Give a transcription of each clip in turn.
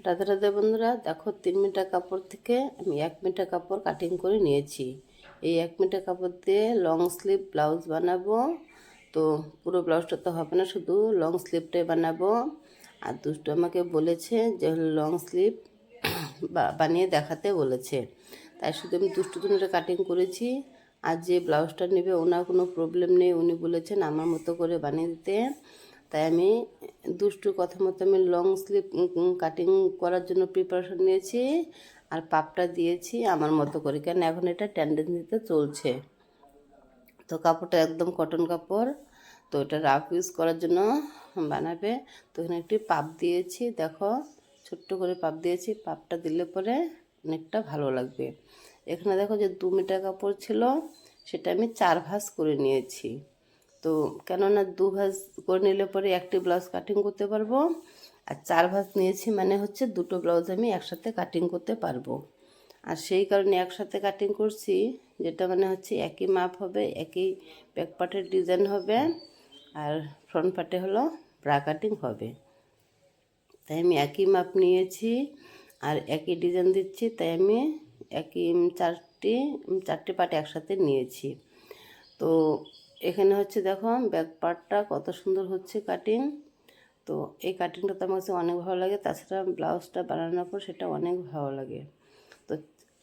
রাধে রাধে বন্ধুরা, দেখো 3 মিটার কাপড় থেকে আমি 1 মিটার কাপড় কাটিং করে নিয়েছি। এই 1 মিটার কাপড় দিয়ে লং স্লিভ ব্লাউজ বানাবো। তো পুরো ব্লাউজটা তো হবে না, শুধু লং স্লিভটাই বানাবো। আর দুষ্টু আমাকে বলেছে যে লং স্লিভ বানিয়ে দেখাতে বলেছে, তাই শুধু আমি দুষ্টু জন্য কাটিং করেছি। আর যে ব্লাউজটা নেবে ওনার কোনো প্রবলেম নেই, উনি বলেছেন আমার মতো করে বানিয়ে দিতে। তাই আমি দুষ্টুর কথা মতো আমি লং স্লিভ কাটিং করার জন্য প্রিপারেশন নিয়েছি। আর পাপটা দিয়েছি আমার মতো করে, কেন এখন এটা টেন্ডেন্সিতে চলছে। তো কাপড়টা একদম কটন কাপড়, তো এটা রাফ ইউজ করার জন্য বানাবে। তো এখানে একটি পাপ দিয়েছি, দেখো ছোট্ট করে পাপ দিয়েছি। পাপটা দিলে পরে অনেকটা ভালো লাগবে। এখানে দেখো যে 2 মিটার কাপড় ছিল, সেটা আমি 4 ভাঁজ করে নিয়েছি। তো কেননা 2 ভাঁজ করে নিলে পরে একটি ব্লাউজ কাটিং করতে পারবো, আর 4 ভাঁজ নিয়েছি মানে হচ্ছে দুটো ব্লাউজ আমি একসাথে কাটিং করতে পারবো। আর সেই কারণে একসাথে কাটিং করছি, যেটা মানে হচ্ছে একই মাপ হবে, একই ব্যাক পার্টের ডিজাইন হবে, আর ফ্রন্ট পার্টে হলো ব্রা কাটিং হবে। তাই আমি একই মাপ নিয়েছি আর একই ডিজাইন দিচ্ছি, তাই আমি একই চারটি পার্ট একসাথে নিয়েছি। তো এখানে হচ্ছে দেখো ব্যাক পার্টটা কত সুন্দর হচ্ছে কাটিং। তো এই কাটিংটা তো আমার কাছে অনেক ভালো লাগে, তাছাড়া ব্লাউজটা বানানোর পর সেটা অনেক ভালো লাগে। তো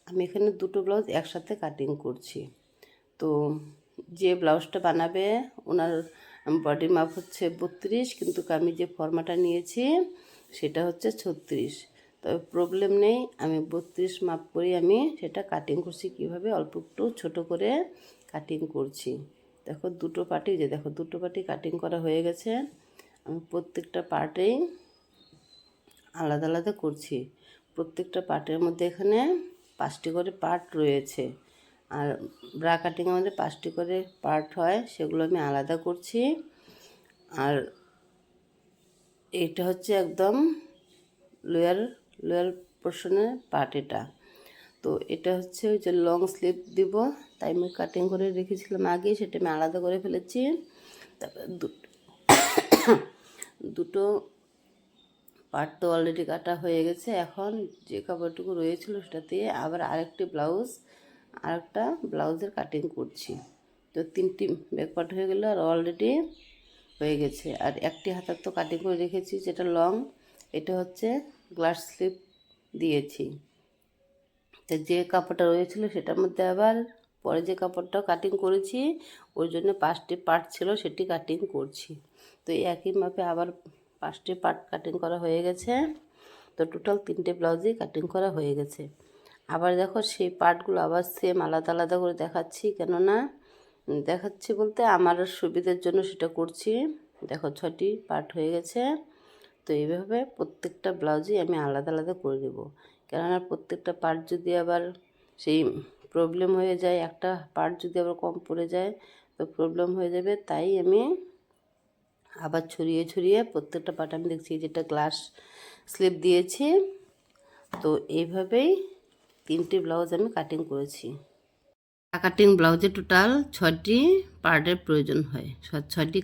আমি এখানে দুটো ব্লাউজ একসাথে কাটিং করছি। তো যে ব্লাউজটা বানাবে ওনার বডি মাপ হচ্ছে 32, কিন্তু আমি যে ফর্মাটা নিয়েছি সেটা হচ্ছে 36। তবে প্রবলেম নেই, আমি 32 মাপ করে আমি সেটা কাটিং করছি। কিভাবে অল্প একটু ছোটো করে কাটিং করছি। দেখো দুটো পার্টি কাটিং করা হয়ে গেছে। আমি প্রত্যেকটা পার্টেই আলাদা আলাদা করছি। প্রত্যেকটা পার্টের মধ্যে এখানে 5টি করে পার্ট রয়েছে, আর ব্রা কাটিংয়ের মধ্যে 5টি করে পার্ট হয়, সেগুলো আমি আলাদা করছি। আর এইটা হচ্ছে একদম লোয়ার পোর্শনের পার্ট এটা। তো এটা হচ্ছে ওই যে লং স্লিভ দিব, তাই আমি কাটিং করে রেখেছিলাম আগে, সেটা আমি আলাদা করে ফেলেছি। তারপর দুটো পার্ট তো অলরেডি কাটা হয়ে গেছে। এখন যে কাপড়টুকু রয়েছিল সেটা দিয়ে আবার আরেকটা ব্লাউজের কাটিং করছি। তো 3টি ব্যাক পার্ট হয়ে গেল আর অলরেডি হয়ে গেছে। আর একটি হাতার তো কাটিং করে রেখেছি, যেটা লং, এটা হচ্ছে গ্লাস স্লিভ দিয়েছি। তো যে কাপড়টা রয়েছিল সেটার মধ্যে আবার পরে যে কাপড়টা কাটিং করেছি, ওই জন্য 5টি পার্ট ছিল, সেটি কাটিং করছি। তো একই মাপে আবার 5টি পার্ট কাটিং করা হয়ে গেছে। তো টোটাল 3টে ব্লাউজই কাটিং করা হয়ে গেছে। আবার দেখো সেই পার্টগুলো আবার সেম আলাদা আলাদা করে দেখাচ্ছি, কেননা দেখাচ্ছি বলতে আমার সুবিধার জন্য সেটা করছি। দেখো 6টি পার্ট হয়ে গেছে। তো এইভাবে প্রত্যেকটা ব্লাউজই আমি আলাদা আলাদা করে দেব, কেননা প্রত্যেকটা পার্ট যদি আবার সেই প্রবলেম হয়ে যায়, একটা পার্ট যদি আবার কম পড়ে যায় তো প্রবলেম হয়ে যাবে। তাই আমি আবার ছড়িয়ে ছড়িয়ে প্রত্যেকটা পার্ট আমি দেখছি, যেটা গ্লাস স্লিভ দিয়েছি। তো এইভাবেই 3টি ব্লাউজ আমি কাটিং করেছি। কাটিং ব্লাউজে টোটাল 6টি পার্টের প্রয়োজন হয়, 6টি